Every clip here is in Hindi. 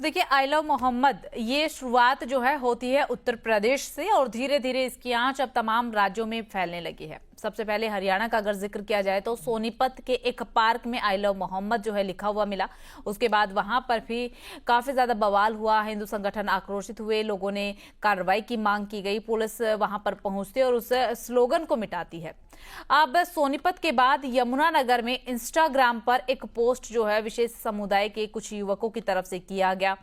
देखिए, आई लव मोहम्मद ये शुरुआत जो है होती है उत्तर प्रदेश से और धीरे धीरे इसकी आंच अब तमाम राज्यों में फैलने लगी है। सबसे पहले हरियाणा का अगर जिक्र किया जाए तो सोनीपत के एक पार्क में आई लव मोहम्मद जो है लिखा हुआ मिला। उसके बाद वहां पर भी काफी ज्यादा बवाल हुआ, हिंदू संगठन आक्रोशित हुए, लोगों ने कार्रवाई की मांग की गई, पुलिस वहां पर पहुंचती और उस स्लोगन को मिटाती है। अब सोनीपत के बाद यमुनानगर में इंस्टाग्राम पर एक पोस्ट जो है विशेष समुदाय के कुछ युवकों की तरफ से किया गया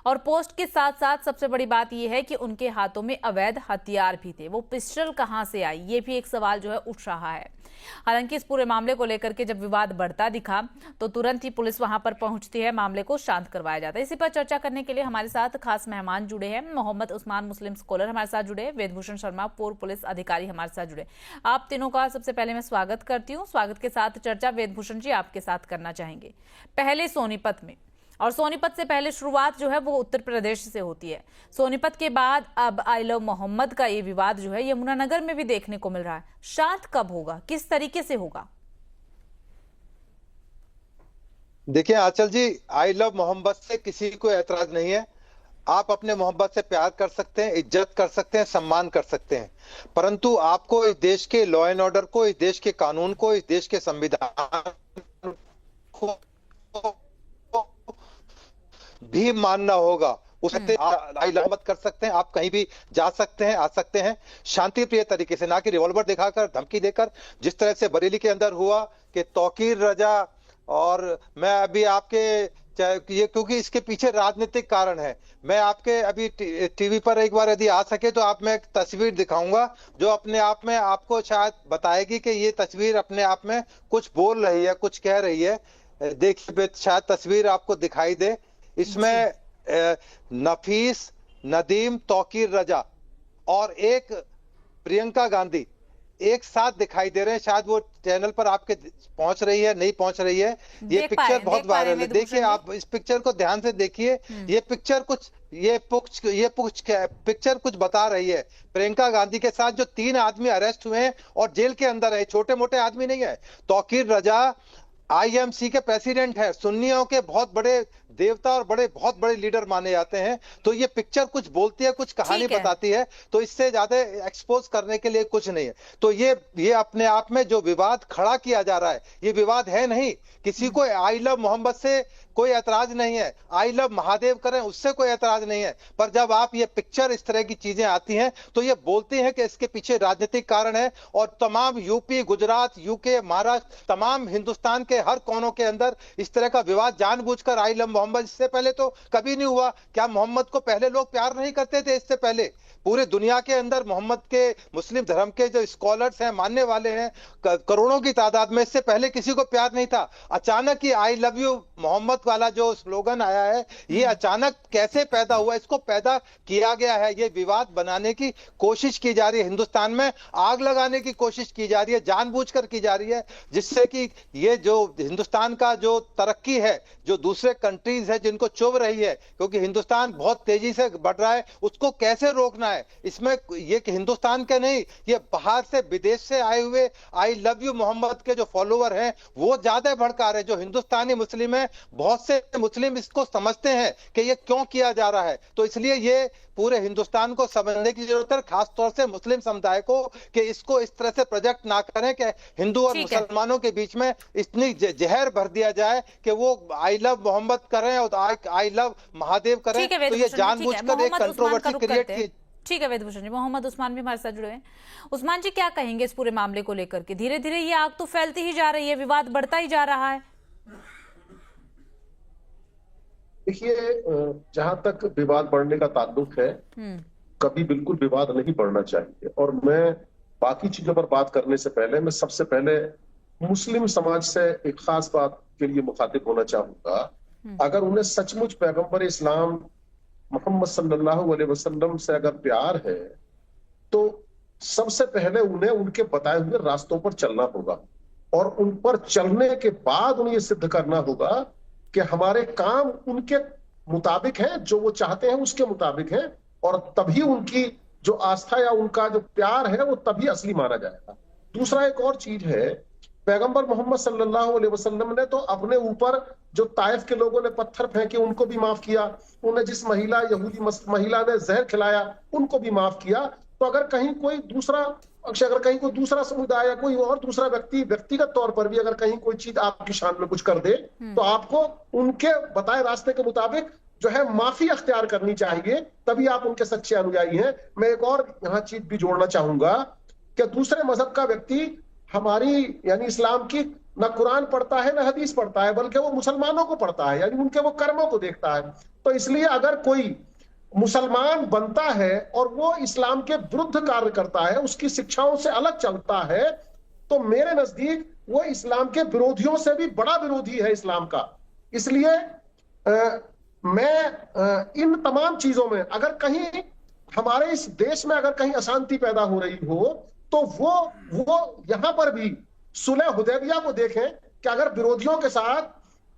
और पोस्ट के साथ साथ सबसे बड़ी बात यह है कि उनके हाथों में अवैध हथियार भी थे। वो पिस्टल कहां से आई, ये भी एक सवाल जो है उठ रहा है। हालांकि इस पूरे मामले को लेकर के जब विवाद बढ़ता दिखा तो तुरंत ही पुलिस वहां पर पहुंचती है, मामले को शांत करवाया जाता है। इसी पर चर्चा करने के लिए हमारे साथ खास मेहमान जुड़े हैं। मोहम्मद उस्मान, मुस्लिम स्कॉलर हमारे साथ जुड़े, वेदभूषण शर्मा, पूर्व पुलिस अधिकारी हमारे साथ जुड़े। आप तीनों का सबसे पहले मैं स्वागत करती हूँ। स्वागत के साथ चर्चा वेदभूषण जी आपके साथ करना चाहेंगे। पहले सोनीपत में, और सोनीपत से पहले शुरुआत जो है वो उत्तर प्रदेश से होती है। सोनीपत के बाद अब आई लव मोहम्मद का ये विवाद जो है यमुनानगर में भी देखने को मिल रहा है। शांत कब होगा, किस तरीके से होगा? देखिए आंचल जी, आई लव मोहम्मद से किसी को एतराज नहीं है। आप अपने मोहब्बत से प्यार कर सकते हैं, इज्जत कर सकते हैं, सम्मान कर सकते हैं, परंतु आपको इस देश के लॉ एंड ऑर्डर को, इस देश के कानून को, इस देश के संविधान को भी मानना होगा। उससे आई लव मत कर सकते हैं, आप कहीं भी जा सकते हैं, आ सकते हैं शांति प्रिय तरीके से, ना कि रिवॉल्वर दिखाकर, धमकी देकर, जिस तरह से बरेली के अंदर हुआ कि तौकीर रजा। और मैं अभी आपके ये, क्योंकि इसके पीछे राजनीतिक कारण है, मैं आपके अभी टीवी पर एक बार यदि आ सके तो आप मैं एक तस्वीर दिखाऊंगा जो अपने आप में आपको शायद बताएगी कि ये तस्वीर अपने आप में कुछ बोल रही है, कुछ कह रही है। देखिए शायद तस्वीर आपको दिखाई दे। इसमें नफीस, नदीम, तौकीर रजा और एक प्रियंका गांधी एक साथ दिखाई दे रहे हैं। शायद वो चैनल पर आपके पहुंच रही है, नहीं पहुंच रही है। ये पिक्चर बहुत वायरल है। देखिए, आप इस पिक्चर को ध्यान से देखिए। ये पिक्चर पिक्चर कुछ बता रही है। प्रियंका गांधी के साथ जो 3 आदमी अरेस्ट हुए हैं और जेल के अंदर है, छोटे मोटे आदमी नहीं है। तौकीर रजा आईएमसी के प्रेसिडेंट है, सुन्नियों के बहुत बड़े देवता और बहुत बड़े लीडर माने जाते हैं। तो ये पिक्चर कुछ बोलती है, कुछ कहानी बताती है, तो इससे ज्यादा एक्सपोज करने के लिए कुछ नहीं है। तो ये अपने आप में जो विवाद खड़ा किया जा रहा है, ये विवाद है नहीं। किसी को आई लव मोहम्मद से कोई ऐतराज नहीं है, आई लव महादेव करें उससे कोई ऐतराज नहीं है। पर जब आप ये पिक्चर, इस तरह की चीजें आती हैं तो ये बोलती हैं कि इसके पीछे राजनीतिक कारण है। और तमाम यूपी, गुजरात, यूके, महाराष्ट्र, तमाम हिंदुस्तान के हर कोनों के अंदर इस तरह का विवाद जानबूझकर आई लव मोहम्मद, इससे पहले तो कभी नहीं हुआ। क्या मोहम्मद को पहले लोग प्यार नहीं करते थे? इससे पहले पूरे दुनिया के अंदर मोहम्मद के, मुस्लिम धर्म के जो स्कॉलर्स हैं, मानने वाले हैं, करोड़ों की तादाद में, इससे पहले किसी को प्यार नहीं था। अचानक ही आई लव यू मोहम्मद वाला जो स्लोगन आया है, ये अचानक कैसे पैदा हुआ? इसको पैदा किया गया है, ये विवाद बनाने की कोशिश की जा रही है, हिंदुस्तान में आग लगाने की कोशिश की जा रही है, जानबूझकर की जा रही है, जिससे कि ये जो हिंदुस्तान का जो तरक्की है, जो दूसरे कंट्रीज है जिनको चुभ रही है, क्योंकि हिंदुस्तान बहुत तेजी से बढ़ रहा है, उसको कैसे रोकना है। इसमें ये कि हिंदुस्तान के नहीं, ये बाहर से, विदेश से आए हुए आई लव यू मोहम्मद के जो फॉलोअर हैं वो ज्यादा भड़का रहे। जो हिंदुस्तानी मुस्लिम है, बहुत से मुस्लिम इसको समझते हैं कि ये क्यों किया जा रहा है। तो इसलिए ये पूरे हिंदुस्तान को समझने की जरूरत है, खासतौर से मुस्लिम समुदाय को, कि इसको इस तरह से प्रोजेक्ट ना करें कि हिंदू और मुसलमानों के बीच में इतनी जहर भर दिया जाए कि वो आई लव मोहम्मद करें और आई लव महादेव करें। तो ये जानबूझकर एक कंट्रोवर्सी क्रिएट की। ठीक है वेदभूषण जी। मोहम्मद उस्मान भी हमारे साथ जुड़े हैं। उस्मान जी, क्या कहेंगे इस पूरे मामले को लेकर के? धीरे धीरे ये आग तो फैलती ही जा रही है, विवाद बढ़ता ही जा रहा है। देखिए, जहां तक विवाद बढ़ने का ताल्लुक है, कभी बिल्कुल विवाद नहीं बढ़ना चाहिए। और मैं बाकी चीजों पर बात करने से पहले, मैं सबसे पहले मुस्लिम समाज से एक खास बात के लिए मुखातिब होना चाहूंगा। अगर उन्हें सचमुच पैगंबर इस्लाम मोहम्मद सल्लल्लाहु अलैहि वसल्लम से अगर प्यार है, तो सबसे पहले उन्हें उनके बताए हुए रास्तों पर चलना होगा, और उन पर चलने के बाद उन्हें सिद्ध करना होगा कि हमारे काम उनके मुताबिक हैं, जो वो चाहते हैं उसके मुताबिक है, और तभी उनकी जो आस्था या उनका जो प्यार है वो तभी असली माना जाएगा। दूसरा एक और चीज है पैगंबर मोहम्मद सल्लल्लाहु अलैहि वसल्लम ने तो अपने ऊपर जो ताइफ के लोगों ने पत्थर फेंके उनको भी माफ किया, उन्हें जिस यहूदी महिला ने जहर खिलाया उनको भी माफ किया। तो अगर कहीं कोई दूसरा समुदाय या कोई और दूसरा व्यक्तिगत तौर पर भी अगर कहीं कोई चीज आपकी शान में कुछ कर दे तो आपको उनके बताए रास्ते के मुताबिक जो है माफी अख्तियार करनी चाहिए, तभी आप उनके सच्चे अनुयायी हैं। मैं एक और यहाँ चीज भी जोड़ना चाहूंगा कि दूसरे मजहब का व्यक्ति हमारी यानी इस्लाम की न कुरान पढ़ता है न हदीस पढ़ता है, बल्कि वो मुसलमानों को पढ़ता है, यानी उनके वो कर्मों को देखता है। तो इसलिए अगर कोई मुसलमान बनता है और वो इस्लाम के विरुद्ध कार्य करता है, उसकी शिक्षाओं से अलग चलता है, तो मेरे नजदीक वो इस्लाम के विरोधियों से भी बड़ा विरोधी है इस्लाम का। इसलिए मैं इन तमाम चीजों में अगर कहीं हमारे इस देश में अगर कहीं अशांति पैदा हो रही हो तो वो यहां पर भी सुलह हुदैबिया को देखें कि अगर विरोधियों के साथ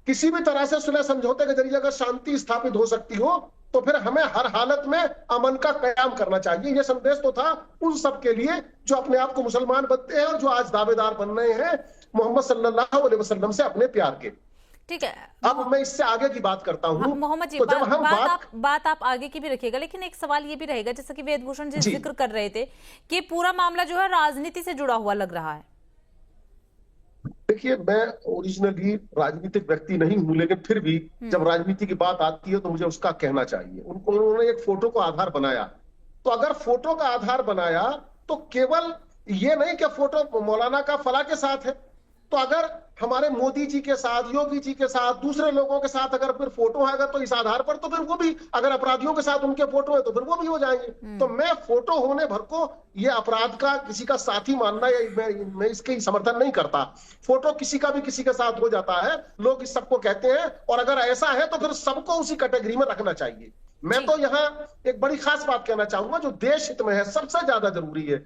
किसी भी तरह से सुलह समझौते के जरिए अगर शांति स्थापित हो सकती हो तो फिर हमें हर हालत में अमन का कयाम करना चाहिए। यह संदेश तो था उन सब के लिए जो अपने आप को मुसलमान बनते हैं और जो आज दावेदार बन रहे हैं मोहम्मद सल्लल्लाहु अलैहि वसल्लम से अपने प्यार के। ठीक है, अब मैं इससे आगे की बात करता हूँ। मोहम्मद जी, तो जब हम बात आप आगे की भी रखिएगा, लेकिन एक सवाल ये भी रहेगा, जैसा कि वेदभूषण जी जिक्र कर रहे थे कि पूरा मामला जो है राजनीति से जुड़ा हुआ लग रहा है। देखिए, मैं ओरिजिनली राजनीतिक व्यक्ति नहीं हूं, लेकिन फिर भी जब राजनीति की बात आती है तो मुझे उसका कहना चाहिए। उन्होंने एक फोटो को आधार बनाया, तो अगर फोटो का आधार बनाया तो केवल ये नहीं कि फोटो मौलाना का फला के साथ है, तो अगर हमारे मोदी जी के साथ, योगी जी के साथ, दूसरे लोगों के साथ अगर फिर फोटो आएगा तो इस आधार पर तो फिर वो भी, अगर अपराधियों के साथ उनके फोटो है तो फिर वो भी हो जाएंगे। तो मैं फोटो होने भर को ये अपराध का किसी का साथी मानना या मैं इसके समर्थन नहीं करता। फोटो किसी का भी किसी के साथ हो जाता है, लोग इस सबको कहते हैं, और अगर ऐसा है तो फिर सबको उसी कैटेगरी में रखना चाहिए। मैं तो यहाँ एक बड़ी खास बात कहना चाहूंगा जो देश हित में है, सबसे ज्यादा जरूरी है।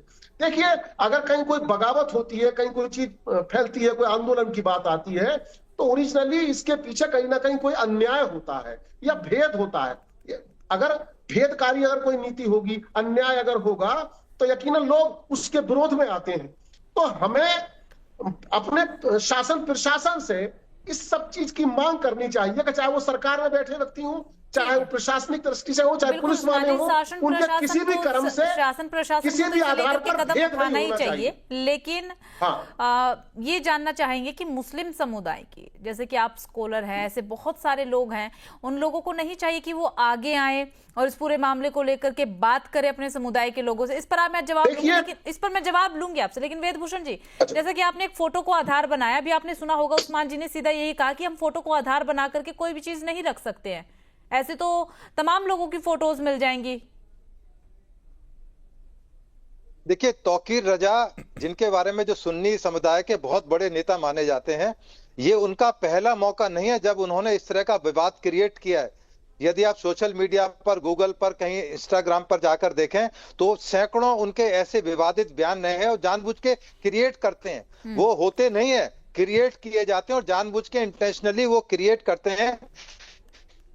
देखिए, अगर कहीं कोई बगावत होती है, कहीं कोई चीज फैलती है, कोई आंदोलन की बात आती है, तो ओरिजिनली इसके पीछे कहीं ना कहीं कोई अन्याय होता है या भेद होता है। अगर भेदकारी अगर कोई नीति होगी, अन्याय अगर होगा, तो यकीनन लोग उसके विरोध में आते हैं। तो हमें अपने शासन प्रशासन से इस सब चीज की मांग करनी चाहिए कि चाहे वो सरकार में बैठे व्यक्ति हों, चाहे वो प्रशासनिक दृष्टि से हो, चाहे पुलिस वाले हो, उनके किसी भी कर्म से शासन प्रशासन किसी भी आधार पर कदम भेद उठाना नहीं ही होना चाहिए। लेकिन ये जानना चाहेंगे कि मुस्लिम समुदाय की, जैसे कि आप स्कॉलर हैं, ऐसे बहुत सारे लोग हैं, उन लोगों को नहीं चाहिए कि वो आगे आए और इस पूरे मामले को लेकर के बात करें अपने समुदाय के लोगों से? इस पर मैं जवाब लूंगी, लेकिन इस पर मैं जवाब लूंगी आपसे। लेकिन वेदभूषण जी, जैसे कि आपने एक फोटो को आधार बनाया, अभी आपने सुना होगा उस्मान जी ने सीधा यही कहा कि हम फोटो को आधार बना करके कोई भी चीज नहीं रख सकते हैं, ऐसे तो तमाम लोगों की फोटोज मिल जाएंगी। देखिए, तौकीर रजा जिनके बारे में जो सुन्नी समुदाय के बहुत बड़े नेता माने जाते हैं, ये उनका पहला मौका नहीं है जब उन्होंने इस तरह का विवाद क्रिएट किया है। यदि आप सोशल मीडिया पर, गूगल पर, कहीं इंस्टाग्राम पर जाकर देखें तो सैकड़ों उनके ऐसे विवादित बयान रहे हैं और जानबूझ के क्रिएट करते हैं। वो होते नहीं है, क्रिएट किए जाते हैं और जानबूझ के इंटेंशनली वो क्रिएट करते हैं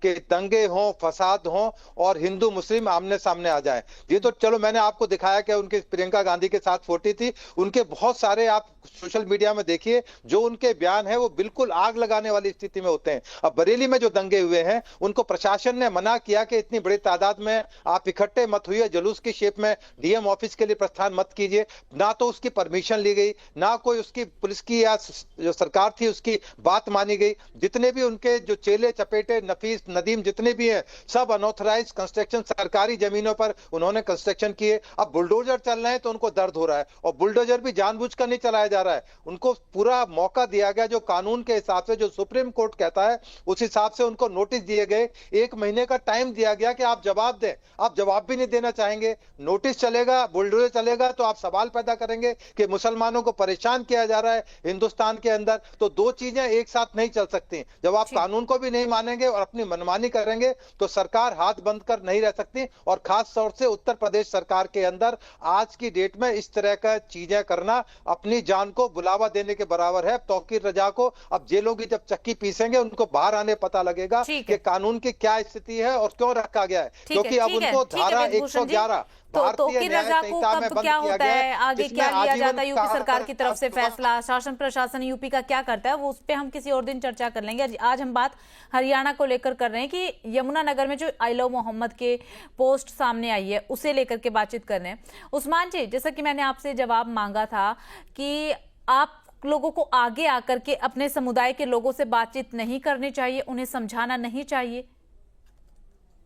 कि दंगे हों, फसाद हों और हिंदू मुस्लिम आमने सामने आ जाए। ये तो चलो मैंने आपको दिखाया कि उनकी प्रियंका गांधी के साथ फोटो थी, उनके बहुत सारे आप सोशल मीडिया में देखिए जो उनके बयान है वो बिल्कुल आग लगाने वाली स्थिति में होते हैं। अब बरेली में जो दंगे हुए हैं उनको प्रशासन ने मना किया कि इतनी बड़ी तादाद में आप इकट्ठे मत हुई, जुलूस की शेप में डीएम ऑफिस के लिए प्रस्थान मत कीजिए। ना तो उसकी परमिशन ली गई, ना कोई उसकी पुलिस की या जो सरकार थी उसकी बात मानी गई। जितने भी उनके जो चेले चपेटे, नफीस, नदीम जितने भी हैं, सब अनऑथराइज्ड कंस्ट्रक्शन, सरकारी जमीनों पर उन्होंने कंस्ट्रक्शन किए। अब बुलडोजर चल रहे हैं तो उनको दर्द हो रहा है, और बुलडोजर भी जानबूझकर नहीं चलाया जा रहा है। उनको पूरा मौका दिया गया, जो कानून के हिसाब से, जो सुप्रीम कोर्ट कहता है उस हिसाब से उनको नोटिस दिए गए, 1 महीने का टाइम दिया गया कि आप जवाब दें। आप जवाब भी नहीं देना चाहेंगे, नोटिस चलेगा, बुलडोजर चलेगा, तो आप सवाल पैदा करेंगे कि मुसलमानों को परेशान किया जा रहा है हिंदुस्तान के अंदर। तो दो चीजें एक साथ नहीं चल सकती। जब आप कानून को भी नहीं मानेंगे और अपनी मनमानी करेंगे तो सरकार हाथ बंद कर नहीं रह सकती। और खास तौर से उत्तर प्रदेश सरकार के अंदर आज की डेट में इस तरह का चीजें करना अपनी जान को बुलावा देने के बराबर है। तौकीर रजा को अब जेलों की जब चक्की पीसेंगे उनको बाहर आने पता लगेगा कि कानून की क्या स्थिति है और क्यों रखा गया है, क्योंकि अब उनको धारा 111 तो भारतीय तौकीर न्याय रजा को संहिता में कब बंद क्या किया होता गया है, आगे जिसमें क्या लिया आजीवन जाता है, यूपी सरकार की तरफ से कारावास। फैसला, शासन प्रशासन यूपी का क्या करता है, वो उस पर हम किसी और दिन चर्चा कर लेंगे। आज हम बात हरियाणा को लेकर कर रहे हैं कि यमुनानगर में जो आई लव मोहम्मद के पोस्ट सामने आई है उसे लेकर के बातचीत कर रहे हैं। उस्मान जी, जैसा कि मैंने आपसे जवाब मांगा था कि आप लोगों को आगे आकर के अपने समुदाय के लोगों से बातचीत नहीं करनी चाहिए, उन्हें समझाना नहीं चाहिए?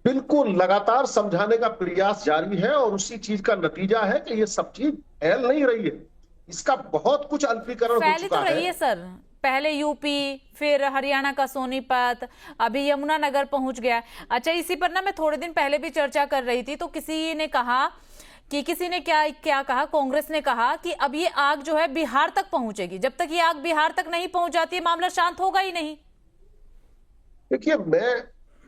बिल्कुल, लगातार समझाने का प्रयास जारी है और उसी चीज का नतीजा है कि ये सब चीज फैल नहीं रही है। इसका बहुत कुछ अल्पीकरण हो फैली चुका तो रही है सर, पहले यूपी, फिर हरियाणा का सोनीपत, अभी यमुनानगर पहुंच गया। अच्छा, इसी पर ना मैं थोड़े दिन पहले भी चर्चा कर रही थी, तो किसी ने कहा कि किसी ने क्या क्या कहा, कांग्रेस ने कहा कि अब ये आग जो है बिहार तक पहुंचेगी, जब तक ये आग बिहार तक नहीं पहुंच जाती है मामला शांत होगा ही नहीं। देखिए, मैं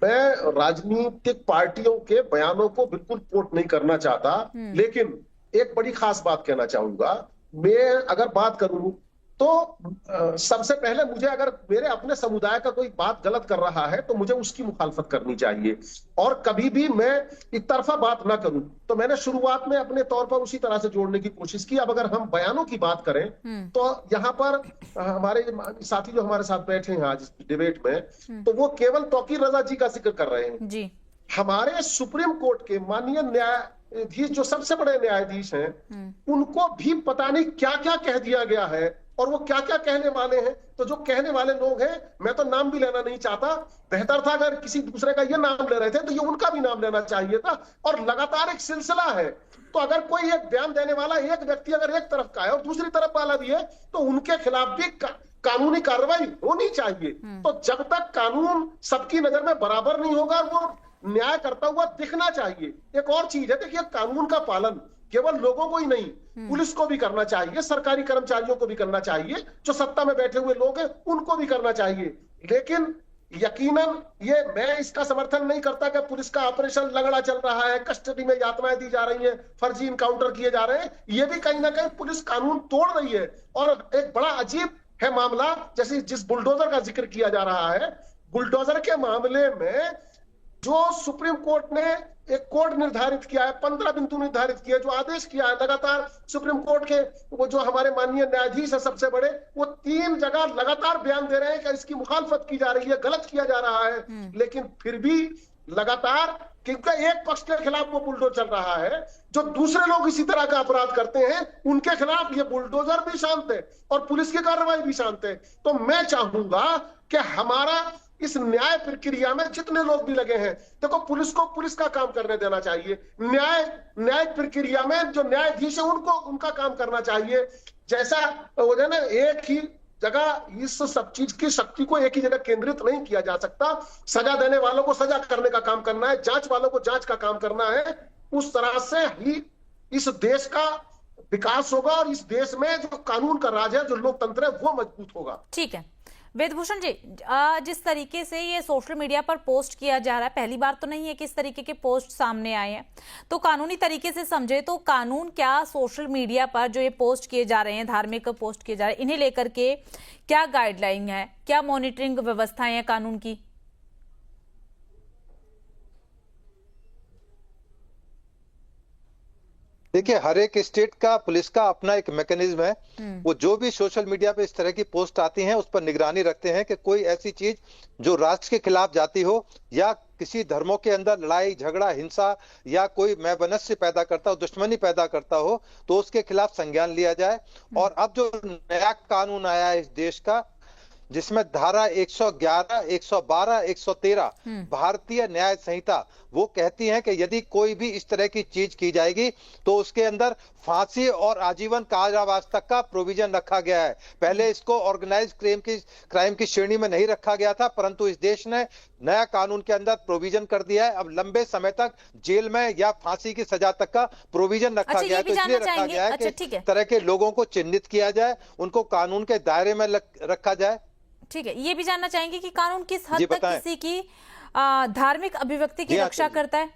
राजनीतिक पार्टियों के बयानों को बिल्कुल कोट नहीं करना चाहता, लेकिन एक बड़ी खास बात कहना चाहूंगा। मैं अगर बात करूं तो सबसे पहले मुझे, अगर मेरे अपने समुदाय का कोई बात गलत कर रहा है तो मुझे उसकी मुखालफत करनी चाहिए और कभी भी मैं एक तरफा बात ना करूं। तो मैंने शुरुआत में अपने तौर पर उसी तरह से जोड़ने की कोशिश की। अब अगर हम बयानों की बात करें तो यहाँ पर हमारे साथी जो हमारे साथ बैठे हैं आज डिबेट में, तो वो केवल तौकीर रजा जी का जिक्र कर रहे हैं जी। हमारे सुप्रीम कोर्ट के माननीय न्यायाधीश, जो सबसे बड़े न्यायाधीश हैं, उनको भी पता नहीं क्या क्या कह दिया गया है और वो क्या क्या कहने वाले हैं। तो जो कहने वाले लोग हैं, मैं तो नाम भी लेना नहीं चाहता, बेहतर था अगर किसी दूसरे का ये नाम ले रहे थे तो ये उनका भी नाम लेना चाहिए था। और लगातार एक सिलसिला है, तो अगर कोई एक बयान देने वाला एक व्यक्ति अगर एक तरफ का है और दूसरी तरफ वाला भी है तो उनके खिलाफ भी कानूनी कार्रवाई होनी चाहिए। तो जब तक कानून सबकी नजर में बराबर नहीं होगा, वो न्याय करता हुआ दिखना चाहिए। एक और चीज है, देखिए, कानून का पालन केवल लोगों को ही नहीं, पुलिस को भी करना चाहिए, सरकारी कर्मचारियों को भी करना चाहिए, जो सत्ता में बैठे हुए लोग हैं उनको भी करना चाहिए। लेकिन यकीनन ये, मैं इसका समर्थन नहीं करता कि पुलिस का ऑपरेशन लगड़ा चल रहा है, कस्टडी में यातनाएं दी जा रही हैं, फर्जी इनकाउंटर किए जा रहे हैं, ये भी कहीं ना कहीं पुलिस कानून तोड़ रही है। और एक बड़ा अजीब है मामला, जैसे जिस बुलडोजर का जिक्र किया जा रहा है, बुलडोजर के मामले में जो सुप्रीम कोर्ट ने एक कोड निर्धारित किया है, 15 बिंदु निर्धारित किया, जो आदेश किया है, लगातार सुप्रीम कोर्ट के वो जो हमारे माननीय न्यायाधीश है सबसे बड़े, वो 3 जगह लगातार बयान दे रहे हैं कि इसकी मुखालफत की जा रही है, गलत किया जा रहा है। लेकिन फिर भी लगातार, क्योंकि एक पक्ष के खिलाफ वो बुलडोजर चल रहा है, जो दूसरे लोग इसी तरह का अपराध करते हैं उनके खिलाफ ये बुलडोजर भी शांत है और पुलिस की कार्रवाई भी शांत है। तो मैं चाहूंगा कि हमारा इस न्याय प्रक्रिया में जितने लोग भी लगे हैं, देखो, पुलिस को पुलिस का काम करने देना चाहिए, न्याय प्रक्रिया में जो न्यायाधीश है उनको उनका काम करना चाहिए। जैसा वो है ना, एक ही जगह इस सब चीज की शक्ति को एक ही जगह केंद्रित नहीं किया जा सकता। सजा देने वालों को सजा करने का काम करना है, जांच वालों को जांच का काम करना है। उस तरह से ही इस देश का विकास होगा और इस देश में जो कानून का राज है, जो लोकतंत्र है, वो मजबूत होगा। ठीक है वेदभूषण जी, जिस तरीके से ये सोशल मीडिया पर पोस्ट किया जा रहा है, पहली बार तो नहीं है कि इस तरीके के पोस्ट सामने आए हैं, तो कानूनी तरीके से समझे तो कानून क्या सोशल मीडिया पर जो ये पोस्ट किए जा रहे हैं, धार्मिक पोस्ट किए जा रहे हैं, इन्हें लेकर के क्या गाइडलाइन है, क्या मॉनिटरिंग व्यवस्थाएं हैं कानून की? देखिए, हर एक स्टेट का पुलिस का अपना एक मैकेनिज्म है। वो जो भी सोशल मीडिया पे इस तरह की पोस्ट आती हैं उस पर निगरानी रखते हैं कि कोई ऐसी चीज जो राष्ट्र के खिलाफ जाती हो या किसी धर्मों के अंदर लड़ाई झगड़ा हिंसा या कोई मैवनस्य पैदा करता हो, दुश्मनी पैदा करता हो, तो उसके खिलाफ संज्ञान लिया जाए। और अब जो नया कानून आया है इस देश का, जिसमें धारा 111, 112, 113 भारतीय न्याय संहिता वो कहती है कि यदि कोई भी इस तरह की चीज की जाएगी तो उसके अंदर फांसी और आजीवन कारावास तक का प्रोविजन रखा गया है। पहले इसको ऑर्गेनाइज्ड क्राइम की श्रेणी में नहीं रखा गया था, परंतु इस देश ने नया कानून के अंदर प्रोविजन कर दिया है। अब लंबे समय तक जेल में या फांसी की सजा तक का प्रोविजन रखा गया है। तो इसलिए रखा गया है कि इस तरह के लोगों को चिन्हित किया जाए, उनको कानून के दायरे में रखा जाए। ठीक है, ये भी जानना चाहेंगे कि कानून किस हद तक किसी की धार्मिक अभिव्यक्ति की रक्षा करता है?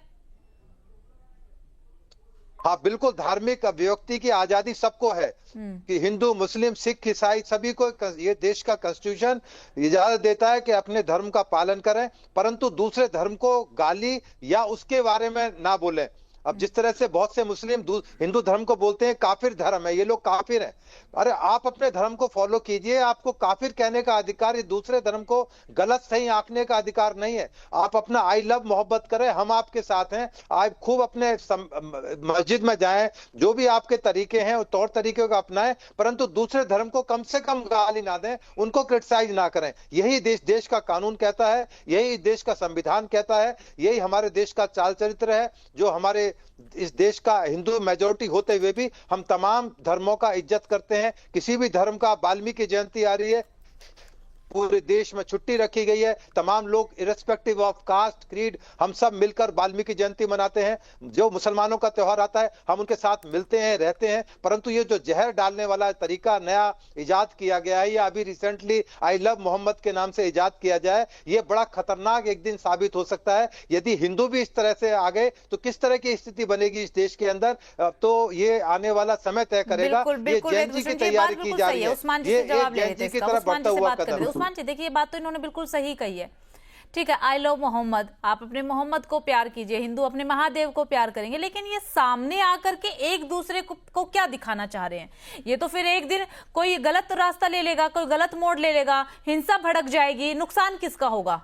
हाँ, बिल्कुल, धार्मिक अभिव्यक्ति की आजादी सबको है कि हिंदू, मुस्लिम, सिख, ईसाई सभी को ये देश का कॉन्स्टिट्यूशन इजाजत देता है कि अपने धर्म का पालन करें, परंतु दूसरे धर्म को गाली या उसके बारे में ना बोलें। अब जिस तरह से बहुत से मुस्लिम हिंदू धर्म को बोलते हैं काफिर धर्म है, ये लोग काफिर हैं। अरे आप अपने धर्म को फॉलो कीजिए, आपको काफिर कहने का अधिकार, ये दूसरे धर्म को गलत सही आंकने का अधिकार नहीं है। आप अपना आई लव मोहब्बत करें, हम आपके साथ हैं। आप खूब अपने मस्जिद में जाएं, जो भी आपके तरीके हैं तौर तरीके को अपनाएं, परंतु दूसरे धर्म को कम से कम गाली ना दें, उनको क्रिटिसाइज ना करें। यही देश का कानून कहता है, यही देश का संविधान कहता है, यही हमारे देश का चाल चरित्र है, जो हमारे इस देश का हिंदू मेजोरिटी होते हुए भी हम तमाम धर्मों का इज्जत करते हैं। किसी भी धर्म का वाल्मीकि जयंती आ रही है, पूरे देश में छुट्टी रखी गई है, तमाम लोग इरेस्पेक्टिव ऑफ कास्ट क्रीड हम सब मिलकर वाल्मीकि जयंती मनाते हैं। जो मुसलमानों का त्योहार आता है हम उनके साथ मिलते हैं, रहते हैं। परंतु ये जो जहर डालने वाला तरीका नया इजाद किया गया है, या अभी रिसेंटली आई लव मोहम्मद के नाम से इजाद किया जाए, ये बड़ा खतरनाक एक दिन साबित हो सकता है। यदि हिंदू भी इस तरह से आ गए तो किस तरह की स्थिति बनेगी इस देश के अंदर, तो ये आने वाला समय तय करेगा। ये जयंती की तैयारी की जा रही है, ये जयंती की तरफ बढ़ता हुआ कदम। उस्मान जी देखिए, ये बात तो इन्होंने बिल्कुल सही कही है। ठीक है, आई लव मोहम्मद, आप अपने मोहम्मद को प्यार कीजिए, हिंदू अपने महादेव को प्यार करेंगे, लेकिन ये सामने आकर के एक दूसरे को क्या दिखाना चाह रहे हैं? ये तो फिर एक दिन कोई गलत रास्ता ले लेगा, कोई गलत मोड़ ले लेगा, हिंसा भड़क जाएगी, नुकसान किसका होगा?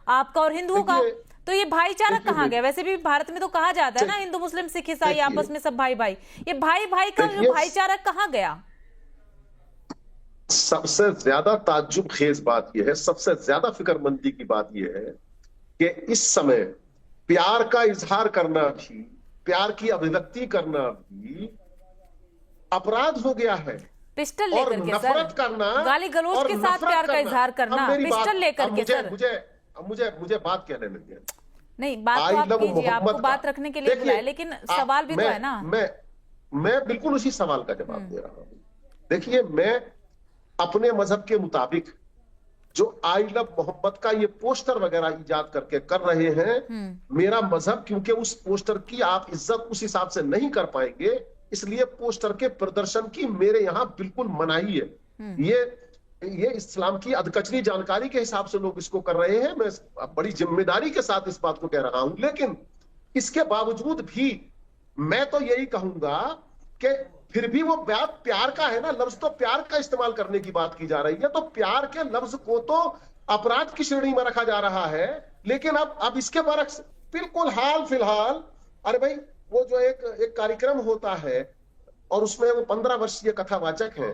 आपका और हिंदुओं का। तो ये भाईचारा कहाँ गया? वैसे भी भारत में तो कहा जाता है ना, हिंदू मुस्लिम सिख ईसाई आपस में सब भाई भाई, ये भाई भाई का जो भाईचारा कहाँ गया? सबसे ज्यादा ताज्जुब खेज बात यह है, सबसे ज्यादा फिक्रमंदी की बात यह है कि इस समय प्यार का इजहार करना भी, प्यार की अभिव्यक्ति करना भी अपराध हो गया है। पिस्टल लेकर के नफरत करना, गाली गलौज के साथ प्यार का इजहार करना, पिस्टल लेकर के सर। मुझे बात कहने लगे। नहीं, बात तो आप कीजिए, आपको बात रखने के लिए बुलाया, लेकिन सवाल भी तो है ना। मैं बिल्कुल उसी सवाल का जवाब दे रहा हूं। देखिए, मैं अपने मजहब के मुताबिक जो आई लव मोहम्मद का ये पोस्टर वगैरह इजाद करके कर रहे हैं, मेरा मजहब, क्योंकि उस पोस्टर की आप इज्जत उस हिसाब से नहीं कर पाएंगे, इसलिए पोस्टर के प्रदर्शन की मेरे यहां बिल्कुल मनाही है। ये इस्लाम की अधकचरी जानकारी के हिसाब से लोग इसको कर रहे हैं। मैं बड़ी जिम्मेदारी के साथ इस बात को कह रहा हूं, लेकिन इसके बावजूद भी मैं तो यही कहूंगा कि फिर भी वो प्यार का है ना, लफ्ज तो प्यार का इस्तेमाल करने की बात की जा रही है, तो प्यार के लफ्ज को तो अपराध की श्रेणी में रखा जा रहा है। लेकिन अब इसके बरक्स बिल्कुल हाल फिलहाल, अरे भाई, वो जो एक कार्यक्रम होता है और उसमें वो 15 वर्षीय कथावाचक है,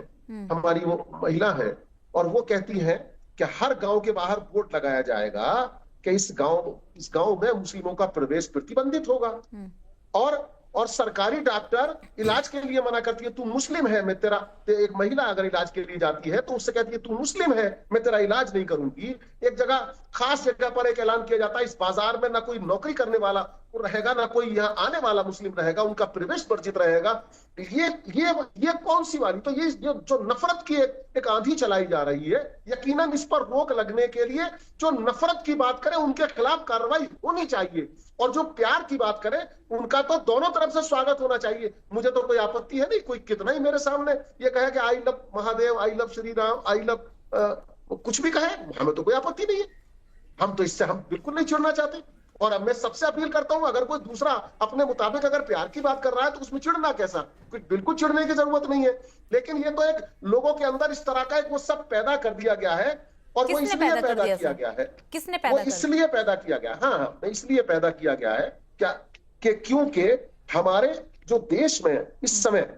हमारी वो महिला है, और वो कहती है कि हर गांव के बाहर बोर्ड लगाया जाएगा कि इस गांव में मुस्लिमों का प्रवेश प्रतिबंधित होगा। और सरकारी डॉक्टर इलाज के लिए मना करती है, तू मुस्लिम है, मैं तेरा, एक महिला अगर इलाज के लिए जाती है तो उससे कहती है तू मुस्लिम है, मैं तेरा इलाज नहीं करूंगी। एक जगह, खास जगह पर एक ऐलान किया जाता है, इस बाजार में ना कोई नौकरी करने वाला रहेगा, ना कोई यहाँ आने वाला मुस्लिम रहेगा, उनका प्रवेश वर्जित रहेगा। ये कौन सी वाली, तो ये जो नफरत की एक आंधी चलाई जा रही है, यकीनन इस पर रोक लगने के लिए जो नफरत की बात करे उनके खिलाफ कार्रवाई होनी चाहिए, और जो प्यार की बात करे उनका तो दोनों तरफ से स्वागत होना चाहिए। मुझे तो कोई आपत्ति है नहीं, कोई कितना ही मेरे सामने ये कहे कि I love Mahadev, I love Shri Ram, I love कुछ भी कहे, हमें तो कोई आपत्ति नहीं है। हम तो इससे हम बिल्कुल नहीं चिढ़ना चाहते। और अब मैं सबसे अपील करता हूं, अगर कोई दूसरा अपने मुताबिक अगर प्यार की बात कर रहा है तो उसमें चिढ़ना कैसा, बिल्कुल चिढ़ने की जरूरत नहीं है। लेकिन ये तो एक लोगों के अंदर इस तरह का एक वो सब पैदा कर दिया गया है, और वो इसलिए पैदा किया गया है। किसने पैदा किया? इसलिए पैदा किया गया, हाँ, इसलिए पैदा किया गया है क्या कि क्योंकि हमारे जो देश में इस समय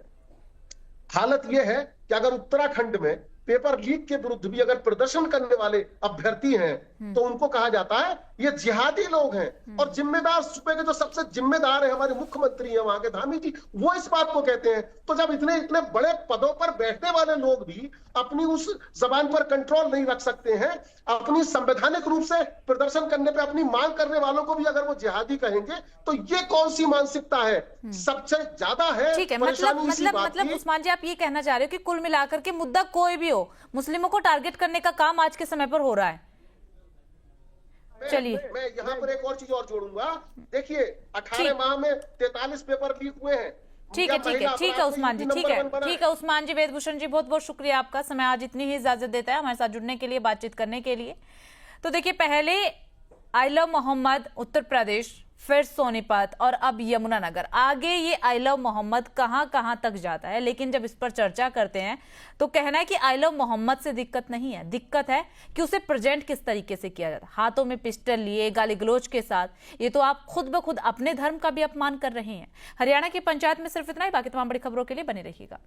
हालत यह है कि अगर उत्तराखंड में पेपर लीक के विरुद्ध भी अगर प्रदर्शन करने वाले अभ्यर्थी हैं तो उनको कहा जाता है ये जिहादी लोग हैं। और जिम्मेदार सूबे के जो सबसे जिम्मेदार है हमारे मुख्यमंत्री हैं वहां के धामी जी, वो इस बात को कहते हैं। तो जब इतने इतने बड़े पदों पर बैठने वाले लोग भी अपनी उस जबान पर कंट्रोल नहीं रख सकते हैं, अपनी संवैधानिक रूप से प्रदर्शन करने पे अपनी मांग करने वालों को भी अगर वो जिहादी कहेंगे, तो ये कौन सी मानसिकता है? सबसे ज्यादा है। ठीक है, मतलब उस्मान जी, आप ये कहना चाह रहे हो कि कुल मिलाकर के मुद्दा कोई भी हो, मुस्लिमों को टारगेट करने का काम आज के समय पर हो रहा है। चलिए, मैं यहाँ पर एक और चीज और जोड़ूंगा। देखिए, 18 माह में 43 पेपर लीक हुए हैं। ठीक है उस्मान जी, ठीक है उस्मान जी, वेदभूषण जी, बहुत बहुत शुक्रिया आपका। समय आज इतनी ही इजाजत देता है हमारे साथ जुड़ने के लिए, बातचीत करने के लिए। तो देखिए, पहले आई लव मोहम्मद उत्तर प्रदेश, फिर सोनीपत और अब यमुनानगर। आगे ये आई लव मोहम्मद कहां कहां तक जाता है, लेकिन जब इस पर चर्चा करते हैं तो कहना है कि आई लव मोहम्मद से दिक्कत नहीं है, दिक्कत है कि उसे प्रेजेंट किस तरीके से किया जाता है। हाथों में पिस्टल लिए, गाली गलौज के साथ। ये तो आप खुद ब खुद अपने धर्म का भी अपमान कर रहे हैं। हरियाणा की पंचायत में सिर्फ इतना ही। बाकी तमाम बड़ी खबरों के लिए बने रहिएगा।